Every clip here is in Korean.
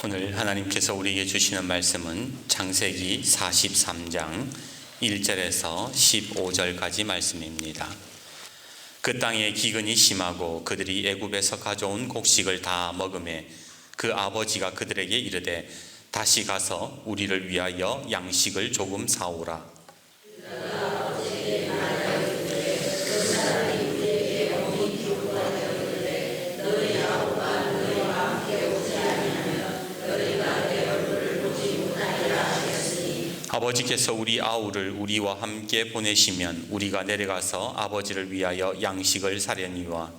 오늘 하나님께서 우리에게 주시는 말씀은 창세기 43장 1절에서 15절까지 말씀입니다. 그 땅에 기근이 심하고 그들이 애굽에서 가져온 곡식을 다 먹음에 그 아버지가 그들에게 이르되 다시 가서 우리를 위하여 양식을 조금 사오라. 아버지께서 우리 아우를 우리와 함께 보내시면 우리가 내려가서 아버지를 위하여 양식을 사려니와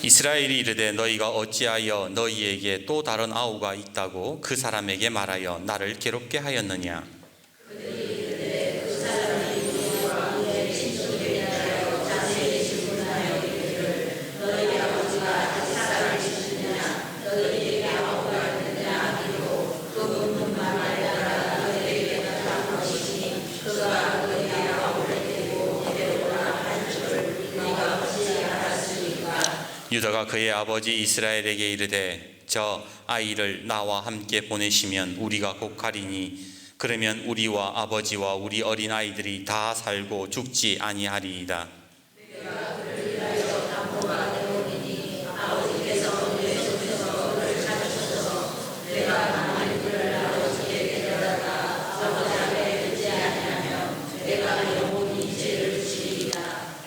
이스라엘이 이르되 너희가 어찌하여 너희에게 또 다른 아우가 있다고 그 사람에게 말하여 나를 괴롭게 하였느냐? 유다가 그의 아버지 이스라엘에게 이르되 저 아이를 나와 함께 보내시면 우리가 곧 가리니 그러면 우리와 아버지와 우리 어린 아이들이 다 살고 죽지 아니하리이다.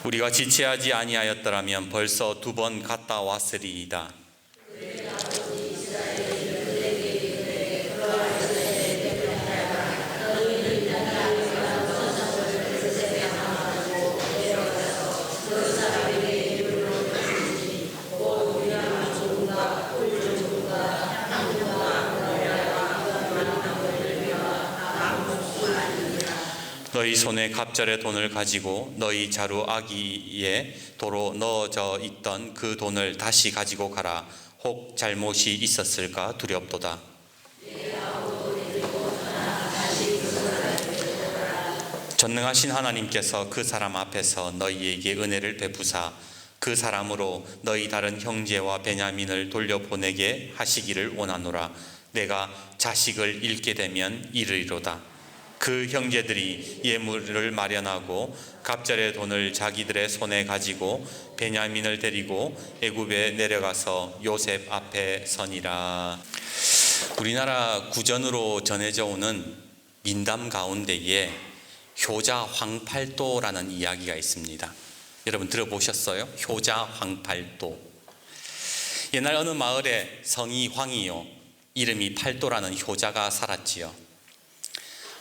우리가 지체하지 아니하였더라면 벌써 2번 갔다 왔으리이다. 너희 손에 갑절의 돈을 가지고 너희 자루 아기에 도로 넣어져 있던 그 돈을 다시 가지고 가라. 혹 잘못이 있었을까 두렵도다. 전능하신 하나님께서 그 사람 앞에서 너희에게 은혜를 베푸사 그 사람으로 너희 다른 형제와 베냐민을 돌려보내게 하시기를 원하노라. 내가 자식을 잃게 되면 이르리로다. 그 형제들이 예물을 마련하고 갑절의 돈을 자기들의 손에 가지고 베냐민을 데리고 애굽에 내려가서 요셉 앞에 서니라. 우리나라 구전으로 전해져 오는 민담 가운데에 효자 황팔도라는 이야기가 있습니다. 여러분 들어보셨어요? 효자 황팔도. 옛날 어느 마을에 성이 황이요 이름이 팔도라는 효자가 살았지요.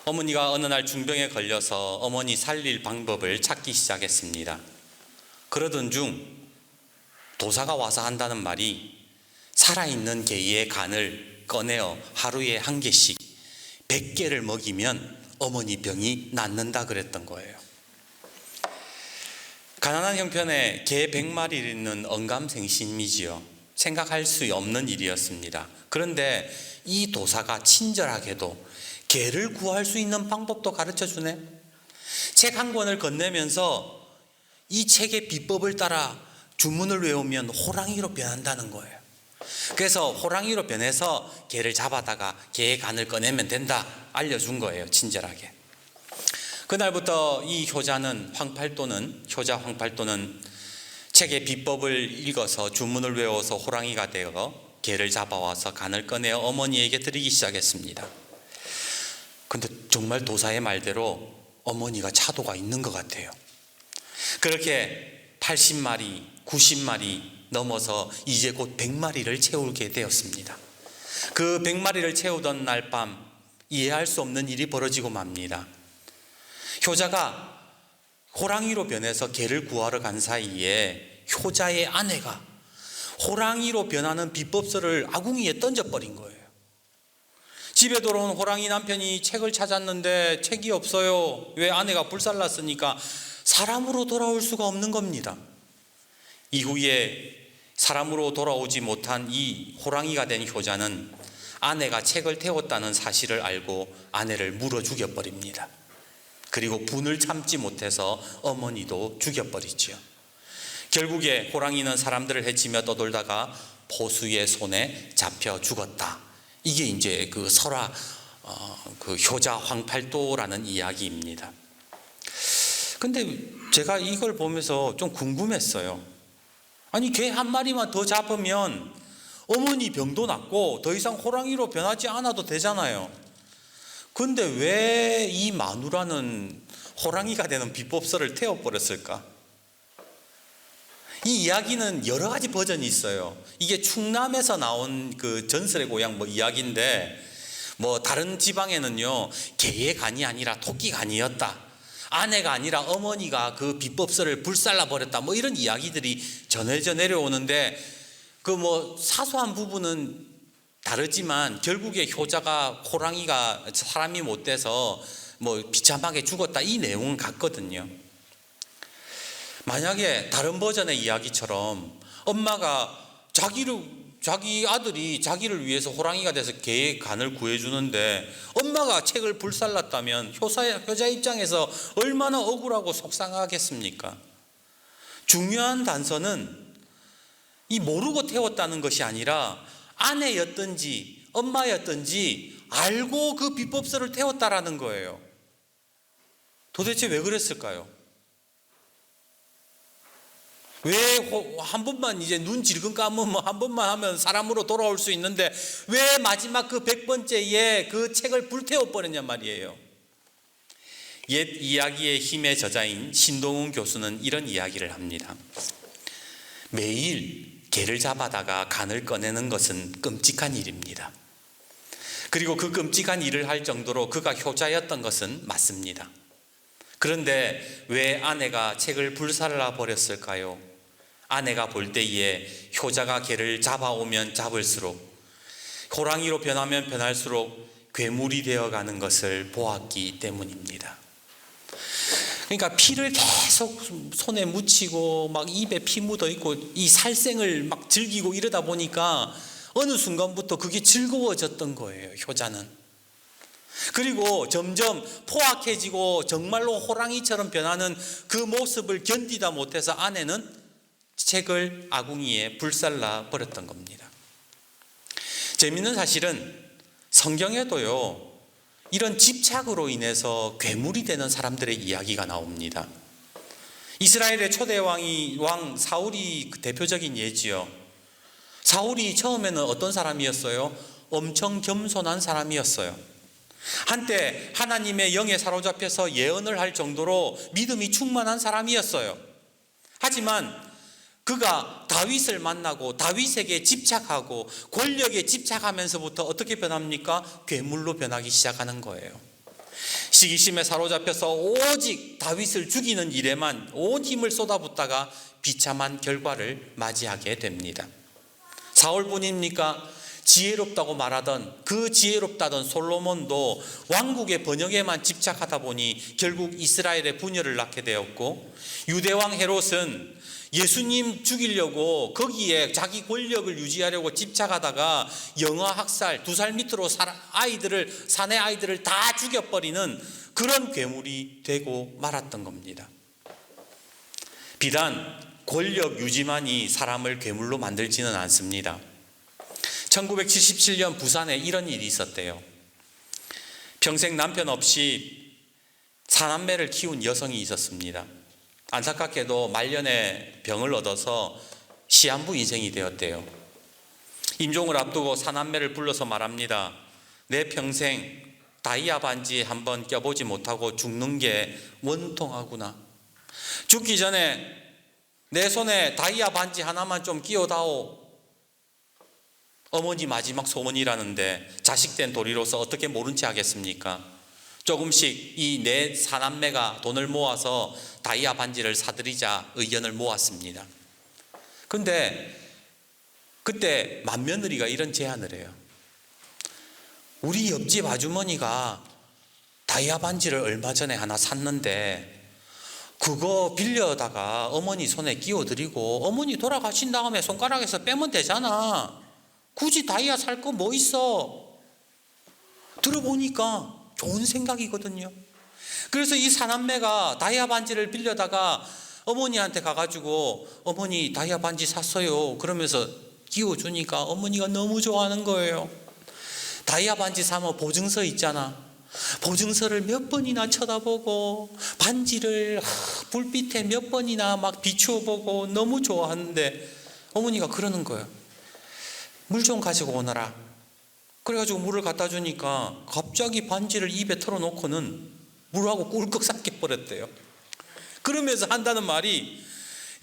어머니가 어느 날 중병에 걸려서 어머니 살릴 방법을 찾기 시작했습니다. 그러던 중 도사가 와서 한다는 말이 살아있는 개의 간을 꺼내어 하루에 1개씩 100개를 먹이면 어머니 병이 낫는다 그랬던 거예요. 가난한 형편에 개 100마리를 있는 언감생심이지요. 생각할 수 없는 일이었습니다. 그런데 이 도사가 친절하게도 개를 구할 수 있는 방법도 가르쳐주네. 책 한 권을 건네면서 이 책의 비법을 따라 주문을 외우면 호랑이로 변한다는 거예요. 그래서 호랑이로 변해서 개를 잡아다가 개의 간을 꺼내면 된다 알려준 거예요. 친절하게. 그날부터 이 효자 황팔도는 책의 비법을 읽어서 주문을 외워서 호랑이가 되어 개를 잡아와서 간을 꺼내어 어머니에게 드리기 시작했습니다. 근데 정말 도사의 말대로 어머니가 차도가 있는 것 같아요. 그렇게 80마리, 90마리 넘어서 이제 곧 100마리를 채우게 되었습니다. 그 100마리를 채우던 날 밤 이해할 수 없는 일이 벌어지고 맙니다. 효자가 호랑이로 변해서 개를 구하러 간 사이에 효자의 아내가 호랑이로 변하는 비법서를 아궁이에 던져버린 거예요. 집에 돌아온 호랑이 남편이 책을 찾았는데 책이 없어요. 왜? 아내가 불살랐으니까. 사람으로 돌아올 수가 없는 겁니다. 이후에 사람으로 돌아오지 못한 이 호랑이가 된 효자는 아내가 책을 태웠다는 사실을 알고 아내를 물어 죽여버립니다. 그리고 분을 참지 못해서 어머니도 죽여버리지요. 결국에 호랑이는 사람들을 해치며 떠돌다가 포수의 손에 잡혀 죽었다. 이게 이제 그 설화 그 효자 황팔도라는 이야기입니다. 근데 제가 이걸 보면서 좀 궁금했어요. 아니, 개 한 마리만 더 잡으면 어머니 병도 낫고 더 이상 호랑이로 변하지 않아도 되잖아요. 근데 왜 이 마누라는 호랑이가 되는 비법설을 태워버렸을까? 이 이야기는 여러 가지 버전이 있어요. 이게 충남에서 나온 그 전설의 고향 이야기인데, 다른 지방에는요, 개의 간이 아니라 토끼 간이었다, 아내가 아니라 어머니가 그 비법설을 불살라 버렸다, 이런 이야기들이 전해져 내려오는데, 사소한 부분은 다르지만 결국에 효자가 호랑이가 사람이 못 돼서 비참하게 죽었다, 이 내용은 같거든요. 만약에 다른 버전의 이야기처럼 엄마가 자기 아들이 자기를 위해서 호랑이가 돼서 개의 간을 구해주는데 엄마가 책을 불살랐다면 효자 입장에서 얼마나 억울하고 속상하겠습니까? 중요한 단서는 이 모르고 태웠다는 것이 아니라 아내였든지 엄마였든지 알고 그 비법설을 태웠다라는 거예요. 도대체 왜 그랬을까요? 왜 한 번만 이제 눈 질끈 감으면 한 번만 하면 사람으로 돌아올 수 있는데 왜 마지막 그 100번째에 그 책을 불태워 버렸냔 말이에요. 옛 이야기의 힘의 저자인 신동훈 교수는 이런 이야기를 합니다. 매일 개를 잡아다가 간을 꺼내는 것은 끔찍한 일입니다. 그리고 그 끔찍한 일을 할 정도로 그가 효자였던 것은 맞습니다. 그런데 왜 아내가 책을 불살라 버렸을까요? 아내가 볼 때에 효자가 개를 잡아오면 잡을수록, 호랑이로 변하면 변할수록 괴물이 되어가는 것을 보았기 때문입니다. 그러니까 피를 계속 손에 묻히고 막 입에 피 묻어 있고 이 살생을 막 즐기고 이러다 보니까 어느 순간부터 그게 즐거워졌던 거예요, 효자는. 그리고 점점 포악해지고 정말로 호랑이처럼 변하는 그 모습을 견디다 못해서 아내는 책을 아궁이에 불살라 버렸던 겁니다. 재미있는 사실은 성경에도요, 이런 집착으로 인해서 괴물이 되는 사람들의 이야기가 나옵니다. 이스라엘의 초대 왕 사울이 대표적인 예지요. 사울이 처음에는 어떤 사람이었어요? 엄청 겸손한 사람이었어요. 한때 하나님의 영에 사로잡혀서 예언을 할 정도로 믿음이 충만한 사람이었어요. 하지만 그가 다윗을 만나고 다윗에게 집착하고 권력에 집착하면서부터 어떻게 변합니까? 괴물로 변하기 시작하는 거예요. 시기심에 사로잡혀서 오직 다윗을 죽이는 일에만 온 힘을 쏟아붓다가 비참한 결과를 맞이하게 됩니다. 사울뿐입니까? 지혜롭다고 말하던 그 지혜롭다던 솔로몬도 왕국의 번영에만 집착하다 보니 결국 이스라엘의 분열을 낳게 되었고, 유대왕 헤롯은 예수님 죽이려고 거기에 자기 권력을 유지하려고 집착하다가 영아 학살, 2살 밑으로 사내 아이들을 다 죽여버리는 그런 괴물이 되고 말았던 겁니다. 비단 권력 유지만이 사람을 괴물로 만들지는 않습니다. 1977년 부산에 이런 일이 있었대요. 평생 남편 없이 4남매를 키운 여성이 있었습니다. 안타깝게도 말년에 병을 얻어서 시한부 인생이 되었대요. 임종을 앞두고 4남매를 불러서 말합니다. 내 평생 다이아 반지 한번 껴보지 못하고 죽는 게 원통하구나. 죽기 전에 내 손에 다이아 반지 하나만 좀 끼워다오. 어머니 마지막 소원이라는데 자식된 도리로서 어떻게 모른 체 하겠습니까? 조금씩 이 네 사남매가 돈을 모아서 다이아 반지를 사드리자 의견을 모았습니다. 근데 그때 맏며느리가 이런 제안을 해요. 우리 옆집 아주머니가 다이아 반지를 얼마 전에 하나 샀는데 그거 빌려다가 어머니 손에 끼워드리고 어머니 돌아가신 다음에 손가락에서 빼면 되잖아. 굳이 다이아 살 거 뭐 있어? 들어보니까 좋은 생각이거든요. 그래서 이 사남매가 다이아 반지를 빌려다가 어머니한테 가가지고 어머니 다이아 반지 샀어요 그러면서 끼워주니까 어머니가 너무 좋아하는 거예요. 다이아 반지 사면 보증서 있잖아. 보증서를 몇 번이나 쳐다보고 반지를 불빛에 몇 번이나 막 비추어 보고 너무 좋아하는데 어머니가 그러는 거예요. 물 좀 가지고 오너라. 그래가지고 물을 갖다 주니까 갑자기 반지를 입에 털어놓고는 물하고 꿀꺽 삭혀버렸대요. 그러면서 한다는 말이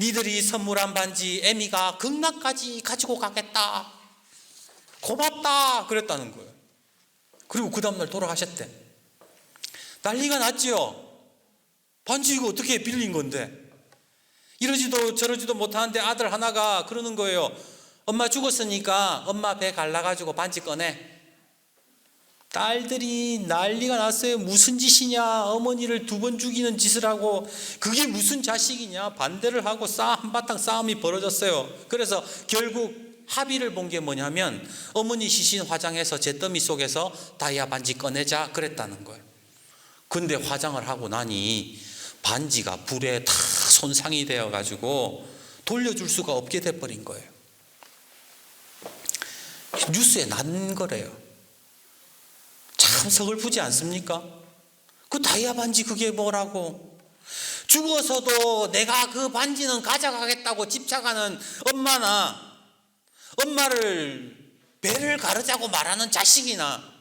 니들이 선물한 반지 애미가 극락까지 가지고 가겠다. 고맙다. 그랬다는 거예요. 그리고 그 다음날 돌아가셨대. 난리가 났지요. 반지 이거 어떻게 빌린 건데. 이러지도 저러지도 못하는데 아들 하나가 그러는 거예요. 엄마 죽었으니까 엄마 배 갈라가지고 반지 꺼내. 딸들이 난리가 났어요. 무슨 짓이냐. 어머니를 2번 죽이는 짓을 하고 그게 무슨 자식이냐. 반대를 하고 한바탕 싸움이 벌어졌어요. 그래서 결국 합의를 본 게 뭐냐면 어머니 시신 화장해서 잿더미 속에서 다이아 반지 꺼내자 그랬다는 거예요. 근데 화장을 하고 나니 반지가 불에 다 손상이 되어가지고 돌려줄 수가 없게 돼버린 거예요. 뉴스에 난 거래요. 참 서글프지 않습니까? 그 다이아 반지 그게 뭐라고. 죽어서도 내가 그 반지는 가져가겠다고 집착하는 엄마나 엄마를 배를 가르자고 말하는 자식이나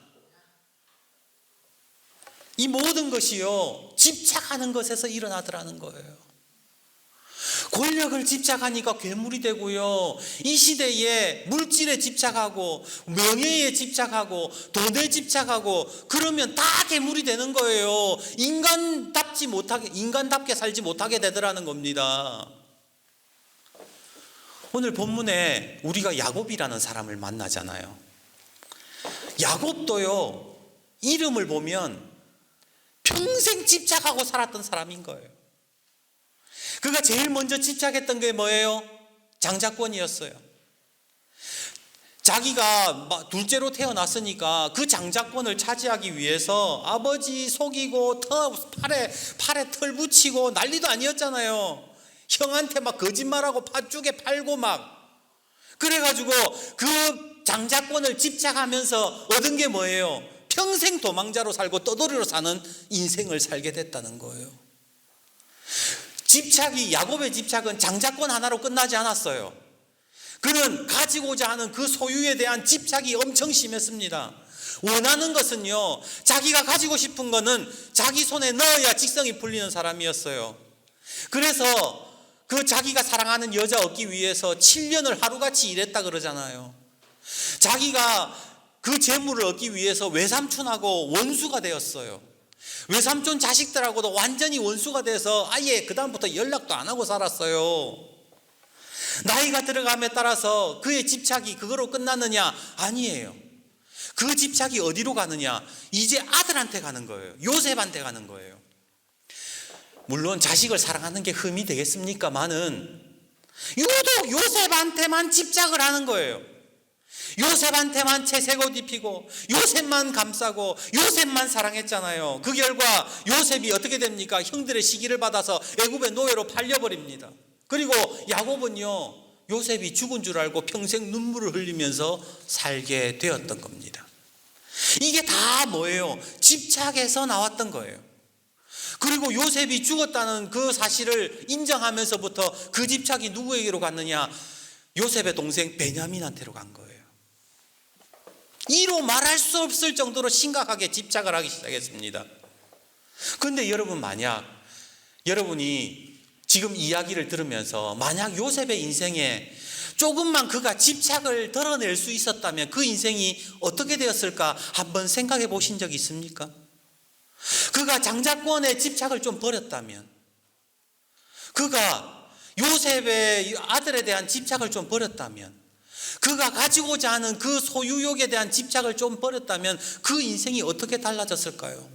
이 모든 것이요 집착하는 것에서 일어나더라는 거예요. 권력을 집착하니까 괴물이 되고요. 이 시대에 물질에 집착하고 명예에 집착하고 돈에 집착하고 그러면 다 괴물이 되는 거예요. 인간답게 살지 못하게 되더라는 겁니다. 오늘 본문에 우리가 야곱이라는 사람을 만나잖아요. 야곱도요 이름을 보면 평생 집착하고 살았던 사람인 거예요. 그가 제일 먼저 집착했던 게 뭐예요? 장자권이었어요. 자기가 둘째로 태어났으니까 그 장자권을 차지하기 위해서 아버지 속이고 팔에 털 붙이고 난리도 아니었잖아요. 형한테 막 거짓말하고 팥죽에 팔고 막 그래가지고 그 장자권을 집착하면서 얻은 게 뭐예요? 평생 도망자로 살고 떠돌이로 사는 인생을 살게 됐다는 거예요. 야곱의 집착은 장자권 하나로 끝나지 않았어요. 그는 가지고자 하는 그 소유에 대한 집착이 엄청 심했습니다. 원하는 것은요, 자기가 가지고 싶은 거는 자기 손에 넣어야 직성이 풀리는 사람이었어요. 그래서 그 자기가 사랑하는 여자 얻기 위해서 7년을 하루같이 일했다 그러잖아요. 자기가 그 재물을 얻기 위해서 외삼촌하고 원수가 되었어요. 외삼촌 자식들하고도 완전히 원수가 돼서 아예 그다음부터 연락도 안 하고 살았어요. 나이가 들어감에 따라서 그의 집착이 그거로 끝났느냐? 아니에요. 그 집착이 어디로 가느냐? 이제 아들한테 가는 거예요. 요셉한테 가는 거예요. 물론 자식을 사랑하는 게 흠이 되겠습니까마는 유독 요셉한테만 집착을 하는 거예요. 요셉한테만 채색 옷 입히고 요셉만 감싸고 요셉만 사랑했잖아요. 그 결과 요셉이 어떻게 됩니까? 형들의 시기를 받아서 애굽의 노예로 팔려버립니다. 그리고 야곱은요, 요셉이 죽은 줄 알고 평생 눈물을 흘리면서 살게 되었던 겁니다. 이게 다 뭐예요? 집착에서 나왔던 거예요. 그리고 요셉이 죽었다는 그 사실을 인정하면서부터 그 집착이 누구에게로 갔느냐? 요셉의 동생 베냐민한테로 간 거예요. 이로 말할 수 없을 정도로 심각하게 집착을 하기 시작했습니다. 그런데 여러분, 만약 여러분이 지금 이야기를 들으면서 만약 요셉의 인생에 조금만 그가 집착을 드러낼 수 있었다면 그 인생이 어떻게 되었을까 한번 생각해 보신 적이 있습니까? 그가 장자권에 집착을 좀 버렸다면, 그가 요셉의 아들에 대한 집착을 좀 버렸다면, 그가 가지고자 하는 그 소유욕에 대한 집착을 좀 버렸다면 그 인생이 어떻게 달라졌을까요?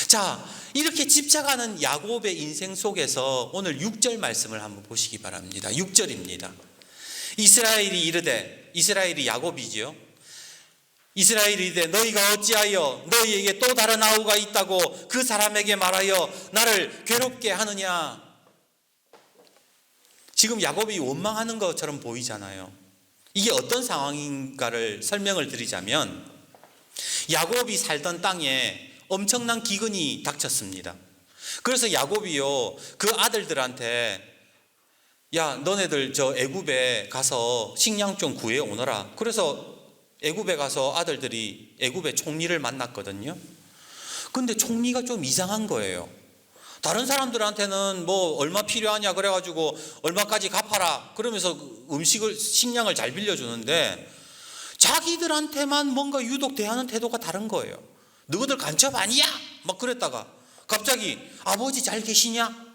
자, 이렇게 집착하는 야곱의 인생 속에서 오늘 6절 말씀을 한번 보시기 바랍니다. 6절입니다. 이스라엘이 이르되, 이스라엘이 야곱이지요. 이스라엘이 이르되 너희가 어찌하여 너희에게 또 다른 아우가 있다고 그 사람에게 말하여 나를 괴롭게 하느냐. 지금 야곱이 원망하는 것처럼 보이잖아요. 이게 어떤 상황인가를 설명을 드리자면, 야곱이 살던 땅에 엄청난 기근이 닥쳤습니다. 그래서 야곱이요, 그 아들들한테 야, 너네들 저 애굽에 가서 식량 좀 구해 오너라. 그래서 애굽에 가서 아들들이 애굽의 총리를 만났거든요. 근데 총리가 좀 이상한 거예요. 다른 사람들한테는 뭐 얼마 필요하냐 그래가지고 얼마까지 갚아라 그러면서 음식을, 식량을 잘 빌려주는데, 자기들한테만 뭔가 유독 대하는 태도가 다른 거예요. 너희들 간첩 아니야? 막 그랬다가 갑자기 아버지 잘 계시냐?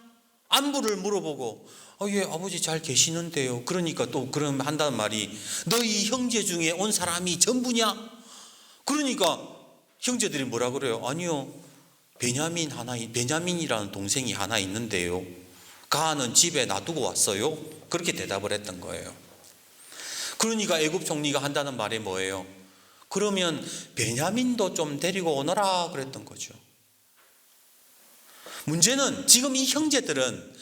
안부를 물어보고 예, 아버지 잘 계시는데요. 그러니까 또 그럼 한다는 말이 너희 형제 중에 온 사람이 전부냐? 그러니까 형제들이 뭐라 그래요? 아니요, 베냐민이라는 동생이 하나 있는데요. 가는 집에 놔두고 왔어요. 그렇게 대답을 했던 거예요. 그러니까 애굽 총리가 한다는 말이 뭐예요? 그러면 베냐민도 좀 데리고 오너라 그랬던 거죠. 문제는 지금 이 형제들은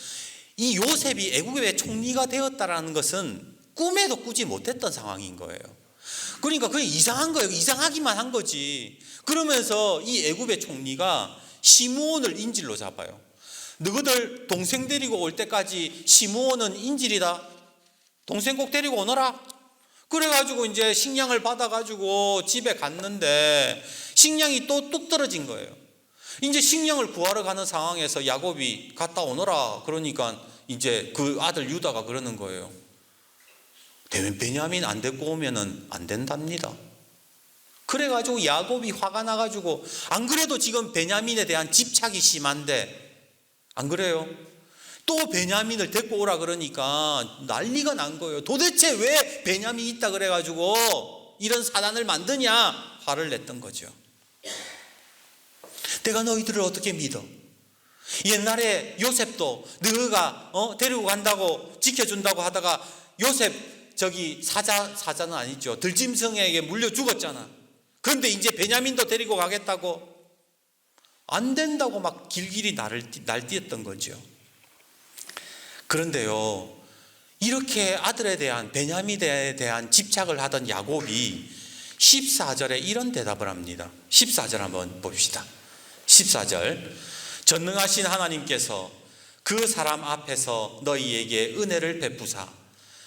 이 요셉이 애굽의 총리가 되었다라는 것은 꿈에도 꾸지 못했던 상황인 거예요. 그러니까 그게 이상한 거예요. 이상하기만 한 거지. 그러면서 이 애굽의 총리가 시므온을 인질로 잡아요. 너희들 동생 데리고 올 때까지 시므온은 인질이다. 동생 꼭 데리고 오너라. 그래가지고 이제 식량을 받아가지고 집에 갔는데 식량이 또 뚝 떨어진 거예요. 이제 식량을 구하러 가는 상황에서 야곱이 갔다 오너라. 그러니까 이제 그 아들 유다가 그러는 거예요. 베냐민 안 데리고 오면은 안 된답니다. 그래가지고 야곱이 화가 나가지고, 안 그래도 지금 베냐민에 대한 집착이 심한데, 안 그래요? 또 베냐민을 데리고 오라 그러니까 난리가 난 거예요. 도대체 왜 베냐민이 있다 그래가지고 이런 사단을 만드냐 화를 냈던 거죠. 내가 너희들을 어떻게 믿어? 옛날에 요셉도 너희가 데리고 간다고 지켜준다고 하다가 요셉 저기 사자는 아니죠, 들짐승에게 물려 죽었잖아. 그런데 이제 베냐민도 데리고 가겠다고? 안 된다고 막 길길이 날뛰었던 거죠. 그런데요, 이렇게 아들에 대한, 베냐민에 대한 집착을 하던 야곱이 14절에 이런 대답을 합니다. 14절 한번 봅시다. 14절, 전능하신 하나님께서 그 사람 앞에서 너희에게 은혜를 베푸사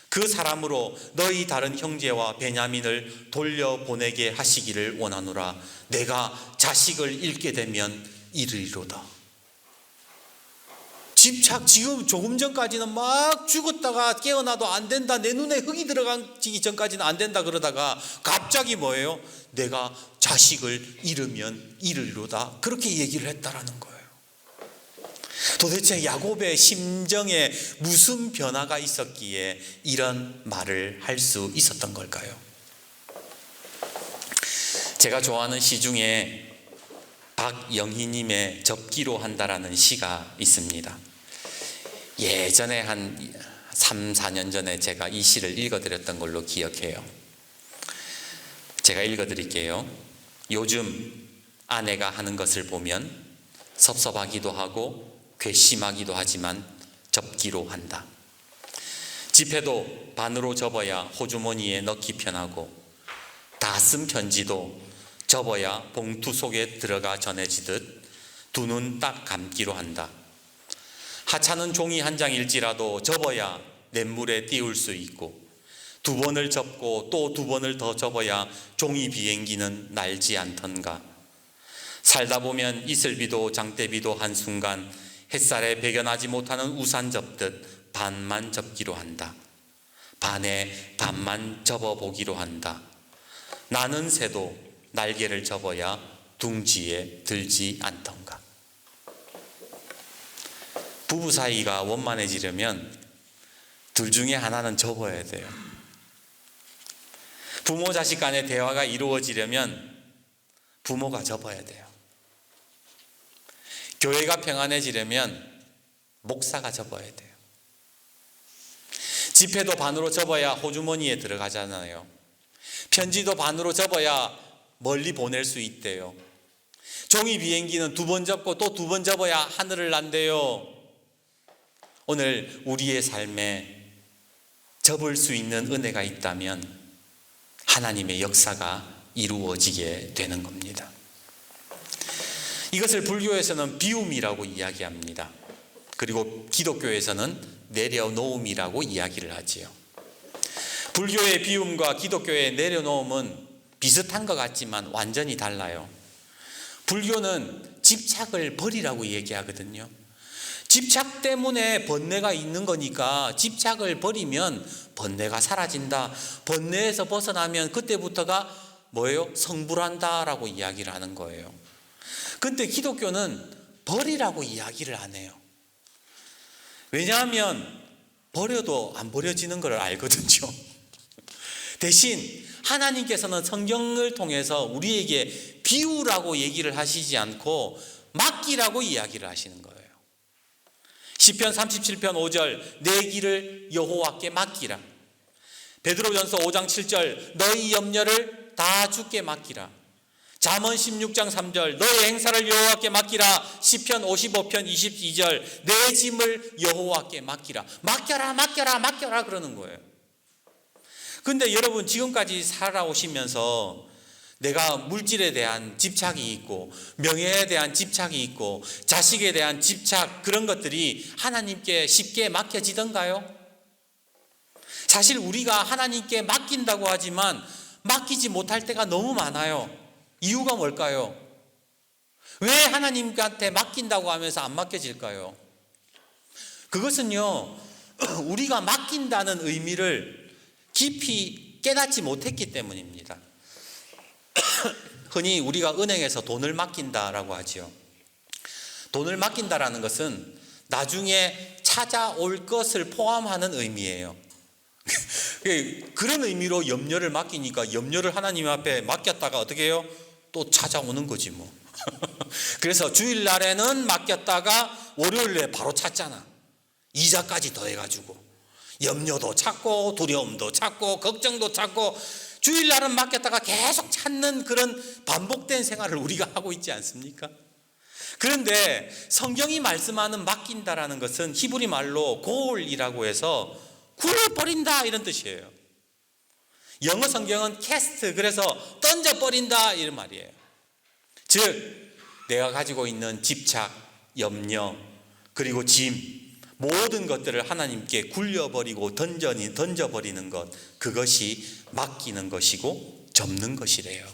그 사람으로 너희 다른 형제와 베냐민을 돌려보내게 하시기를 원하노라. 내가 자식을 잃게 되면 이르리로다. 집착, 지금 조금 전까지는 막 죽었다가 깨어나도 안 된다, 내 눈에 흙이 들어가기 전까지는 안 된다 그러다가 갑자기 뭐예요? 내가 자식을 잃으면 이르리로다. 그렇게 얘기를 했다라는 거예요. 도대체 야곱의 심정에 무슨 변화가 있었기에 이런 말을 할 수 있었던 걸까요? 제가 좋아하는 시 중에 박영희님의 접기로 한다라는 시가 있습니다. 예전에 한 3, 4년 전에 제가 이 시를 읽어드렸던 걸로 기억해요. 제가 읽어드릴게요. 요즘 아내가 하는 것을 보면 섭섭하기도 하고 괘씸하기도 하지만 접기로 한다. 지폐도 반으로 접어야 호주머니에 넣기 편하고 다 쓴 편지도 접어야 봉투 속에 들어가 전해지듯 두 눈 딱 감기로 한다. 하찮은 종이 한 장일지라도 접어야 냇물에 띄울 수 있고 두 번을 접고 또 두 번을 더 접어야 종이 비행기는 날지 않던가. 살다 보면 이슬비도 장대비도 한순간 햇살에 배겨나지 못하는 우산 접듯 반만 접기로 한다. 반에 반만 접어보기로 한다. 나는 새도 날개를 접어야 둥지에 들지 않던가. 부부 사이가 원만해지려면 둘 중에 하나는 접어야 돼요. 부모 자식 간의 대화가 이루어지려면 부모가 접어야 돼요. 교회가 평안해지려면 목사가 접어야 돼요. 지폐도 반으로 접어야 호주머니에 들어가잖아요. 편지도 반으로 접어야 멀리 보낼 수 있대요. 종이 비행기는 2번 접고 또 2번 접어야 하늘을 난대요. 오늘 우리의 삶에 접을 수 있는 은혜가 있다면 하나님의 역사가 이루어지게 되는 겁니다. 이것을 불교에서는 비움이라고 이야기합니다. 그리고 기독교에서는 내려놓음이라고 이야기를 하지요. 불교의 비움과 기독교의 내려놓음은 비슷한 것 같지만 완전히 달라요. 불교는 집착을 버리라고 얘기하거든요. 집착 때문에 번뇌가 있는 거니까 집착을 버리면 번뇌가 사라진다. 번뇌에서 벗어나면 그때부터가 뭐예요? 성불한다라고 이야기를 하는 거예요. 근데 기독교는 버리라고 이야기를 안 해요. 왜냐하면 버려도 안 버려지는 걸 알거든요. 대신 하나님께서는 성경을 통해서 우리에게 비우라고 얘기를 하시지 않고 맡기라고 이야기를 하시는 거예요. 시편 37편 5절 내 길을 여호와께 맡기라. 베드로전서 5장 7절 너희 염려를 다 주께 맡기라. 잠언 16장 3절 너의 행사를 여호와께 맡기라. 시편 55편 22절 내 짐을 여호와께 맡기라. 맡겨라 맡겨라 맡겨라 그러는 거예요. 근데 여러분 지금까지 살아오시면서 내가 물질에 대한 집착이 있고 명예에 대한 집착이 있고 자식에 대한 집착 그런 것들이 하나님께 쉽게 맡겨지던가요? 사실 우리가 하나님께 맡긴다고 하지만 맡기지 못할 때가 너무 많아요. 이유가 뭘까요? 왜 하나님한테 맡긴다고 하면서 안 맡겨질까요? 그것은요, 우리가 맡긴다는 의미를 깊이 깨닫지 못했기 때문입니다. 흔히 우리가 은행에서 돈을 맡긴다라고 하죠. 돈을 맡긴다라는 것은 나중에 찾아올 것을 포함하는 의미예요. 그런 의미로 염려를 맡기니까 염려를 하나님 앞에 맡겼다가 어떻게 해요? 또 찾아오는 거지 뭐. 그래서 주일날에는 맡겼다가 월요일에 바로 찾잖아. 이자까지 더해가지고 염려도 찾고 두려움도 찾고 걱정도 찾고 주일날은 맡겼다가 계속 찾는 그런 반복된 생활을 우리가 하고 있지 않습니까? 그런데 성경이 말씀하는 맡긴다라는 것은 히브리 말로 골이라고 해서 굴려버린다 이런 뜻이에요. 영어 성경은 cast, 그래서 던져버린다 이런 말이에요. 즉 내가 가지고 있는 집착, 염려, 그리고 짐 모든 것들을 하나님께 굴려버리고 던져버리는 것, 그것이 맡기는 것이고 접는 것이래요.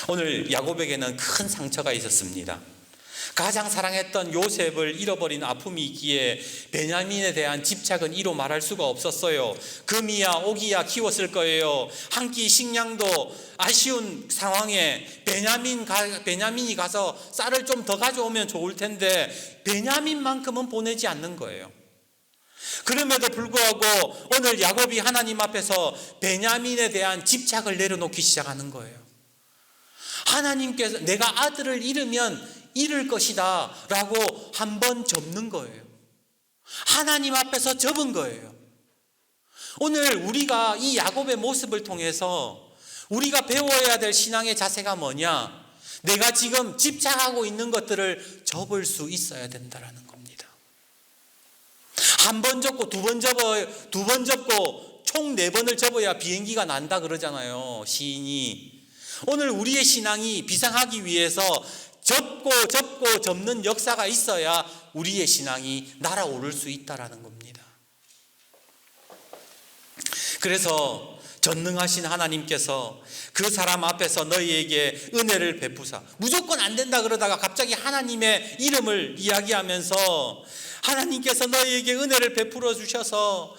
오늘 야곱에게는 큰 상처가 있었습니다. 가장 사랑했던 요셉을 잃어버린 아픔이 있기에 베냐민에 대한 집착은 이로 말할 수가 없었어요. 금이야 오기야 키웠을 거예요. 한 끼 식량도 아쉬운 상황에 베냐민이 가서 쌀을 좀 더 가져오면 좋을 텐데 베냐민만큼은 보내지 않는 거예요. 그럼에도 불구하고 오늘 야곱이 하나님 앞에서 베냐민에 대한 집착을 내려놓기 시작하는 거예요. 하나님께서 내가 아들을 잃으면 잃을 것이다 라고 한번 접는 거예요. 하나님 앞에서 접은 거예요. 오늘 우리가 이 야곱의 모습을 통해서 우리가 배워야 될 신앙의 자세가 뭐냐? 내가 지금 집착하고 있는 것들을 접을 수 있어야 된다라는 겁니다. 한 번 접고 두 번 접고 총 4번을 접어야 비행기가 난다 그러잖아요, 시인이. 오늘 우리의 신앙이 비상하기 위해서 접고 접는 역사가 있어야 우리의 신앙이 날아오를 수 있다라는 겁니다. 그래서 전능하신 하나님께서 그 사람 앞에서 너희에게 은혜를 베푸사, 무조건 안 된다 그러다가 갑자기 하나님의 이름을 이야기하면서 하나님께서 너희에게 은혜를 베풀어 주셔서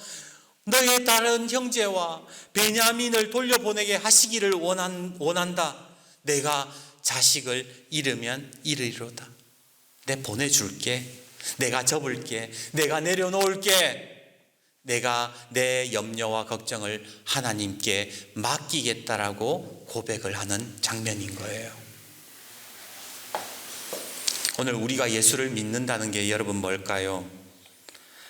너희의 다른 형제와 베냐민을 돌려보내게 하시기를 원한다. 내가 자식을 잃으면 이르리로다. 내가 보내줄게. 내가 접을게. 내가 내려놓을게. 내가 내 염려와 걱정을 하나님께 맡기겠다라고 고백을 하는 장면인 거예요. 오늘 우리가 예수를 믿는다는 게 여러분 뭘까요?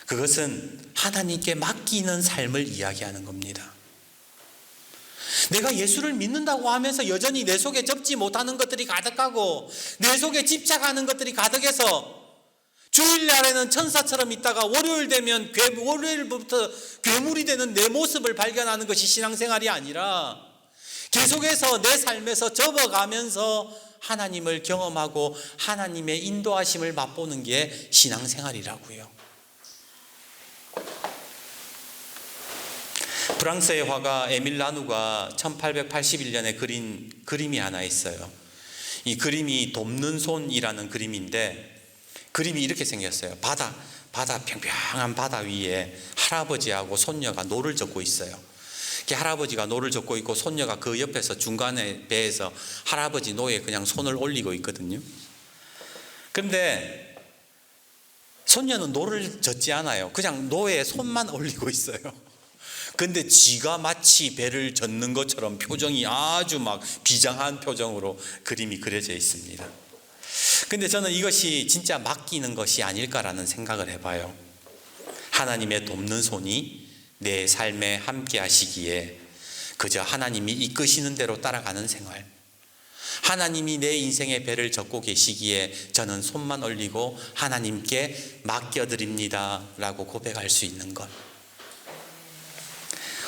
그것은 하나님께 맡기는 삶을 이야기하는 겁니다. 내가 예수를 믿는다고 하면서 여전히 내 속에 접지 못하는 것들이 가득하고 내 속에 집착하는 것들이 가득해서 주일날에는 천사처럼 있다가 월요일 되면 월요일부터 괴물이 되는 내 모습을 발견하는 것이 신앙생활이 아니라 계속해서 내 삶에서 접어가면서 하나님을 경험하고 하나님의 인도하심을 맛보는 게 신앙생활이라고요. 프랑스의 화가 에밀 라누가 1881년에 그린 그림이 하나 있어요. 이 그림이 돕는 손이라는 그림인데 그림이 이렇게 생겼어요. 바다 평평한 바다 위에 할아버지하고 손녀가 노를 젓고 있어요. 이렇게 할아버지가 노를 젓고 있고 손녀가 그 옆에서 중간에 배에서 할아버지 노에 그냥 손을 올리고 있거든요. 그런데 손녀는 노를 젓지 않아요. 그냥 노에 손만 올리고 있어요. 근데 지가 마치 배를 젓는 것처럼 표정이 아주 막 비장한 표정으로 그림이 그려져 있습니다. 근데 저는 이것이 진짜 맡기는 것이 아닐까라는 생각을 해봐요. 하나님의 돕는 손이 내 삶에 함께 하시기에 그저 하나님이 이끄시는 대로 따라가는 생활, 하나님이 내 인생의 배를 젓고 계시기에 저는 손만 올리고 하나님께 맡겨드립니다 라고 고백할 수 있는 것.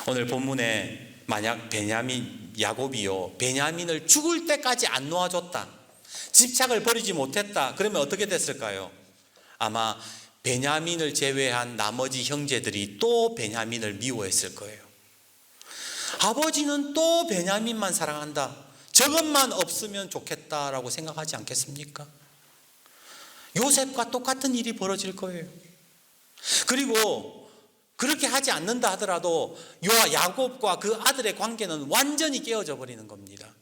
오늘 본문에 만약 야곱이요 베냐민을 죽을 때까지 안 놓아줬다, 집착을 버리지 못했다, 그러면 어떻게 됐을까요? 아마 베냐민을 제외한 나머지 형제들이 또 베냐민을 미워했을 거예요. 아버지는 또 베냐민만 사랑한다, 저것만 없으면 좋겠다라고 생각하지 않겠습니까? 요셉과 똑같은 일이 벌어질 거예요. 그리고 그렇게 하지 않는다 하더라도 야곱과 그 아들의 관계는 완전히 깨어져 버리는 겁니다.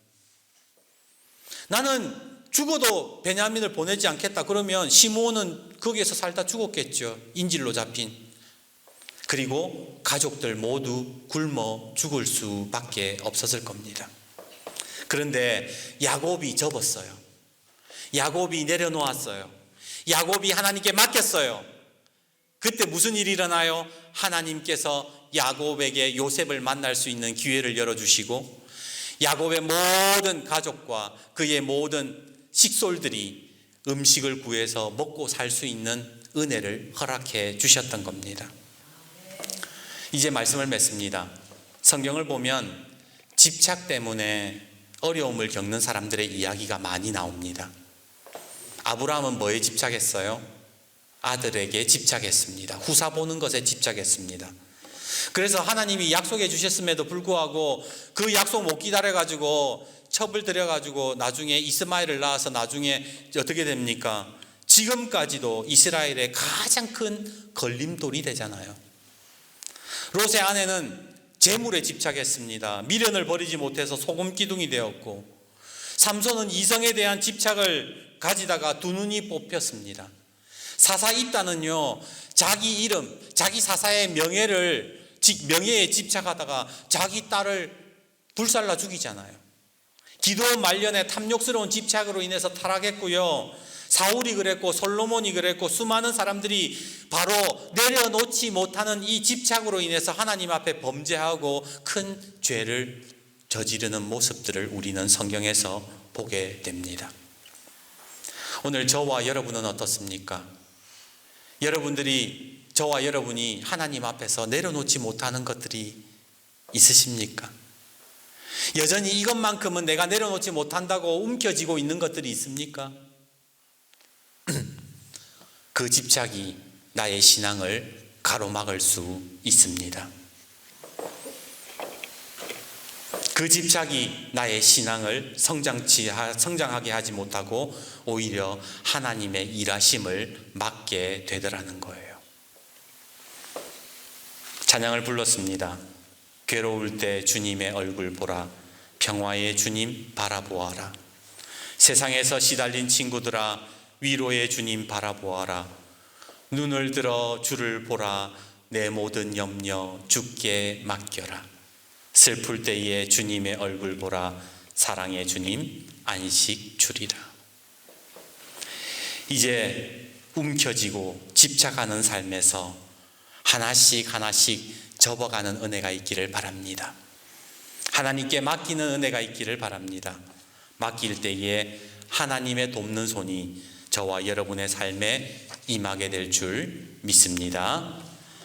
나는 죽어도 베냐민을 보내지 않겠다 그러면 시므온은 거기에서 살다 죽었겠죠. 인질로 잡힌. 그리고 가족들 모두 굶어 죽을 수밖에 없었을 겁니다. 그런데 야곱이 접었어요. 야곱이 내려놓았어요. 야곱이 하나님께 맡겼어요. 그때 무슨 일이 일어나요? 하나님께서 야곱에게 요셉을 만날 수 있는 기회를 열어주시고 야곱의 모든 가족과 그의 모든 식솔들이 음식을 구해서 먹고 살 수 있는 은혜를 허락해 주셨던 겁니다. 이제 말씀을 맺습니다. 성경을 보면 집착 때문에 어려움을 겪는 사람들의 이야기가 많이 나옵니다. 아브라함은 뭐에 집착했어요? 아들에게 집착했습니다. 후사 보는 것에 집착했습니다. 그래서 하나님이 약속해 주셨음에도 불구하고 그 약속 못 기다려가지고 첩을 들여가지고 나중에 이스마엘을 낳아서 나중에 어떻게 됩니까? 지금까지도 이스라엘의 가장 큰 걸림돌이 되잖아요. 롯의 아내는 재물에 집착했습니다. 미련을 버리지 못해서 소금기둥이 되었고, 삼손은 이성에 대한 집착을 가지다가 두 눈이 뽑혔습니다. 사사 이따는요, 자기 이름, 자기 사사의 명예에 집착하다가 자기 딸을 불살라 죽이잖아요. 기드온 말년에 탐욕스러운 집착으로 인해서 타락했고요. 사울이 그랬고 솔로몬이 그랬고 수많은 사람들이 바로 내려놓지 못하는 이 집착으로 인해서 하나님 앞에 범죄하고 큰 죄를 저지르는 모습들을 우리는 성경에서 보게 됩니다. 오늘 저와 여러분은 어떻습니까? 저와 여러분이 하나님 앞에서 내려놓지 못하는 것들이 있으십니까? 여전히 이것만큼은 내가 내려놓지 못한다고 움켜쥐고 있는 것들이 있습니까? 그 집착이 나의 신앙을 가로막을 수 있습니다. 그 집착이 나의 신앙을 성장하게 하지 못하고 오히려 하나님의 일하심을 막게 되더라는 거예요. 찬양을 불렀습니다. 괴로울 때 주님의 얼굴 보라, 평화의 주님 바라보아라. 세상에서 시달린 친구들아, 위로의 주님 바라보아라. 눈을 들어 주를 보라, 내 모든 염려 주께 맡겨라. 슬플 때에 주님의 얼굴 보라, 사랑의 주님 안식 주리라. 이제 움켜쥐고 집착하는 삶에서 하나씩 접어가는 은혜가 있기를 바랍니다. 하나님께 맡기는 은혜가 있기를 바랍니다. 맡길 때에 하나님의 돕는 손이 저와 여러분의 삶에 임하게 될 줄 믿습니다.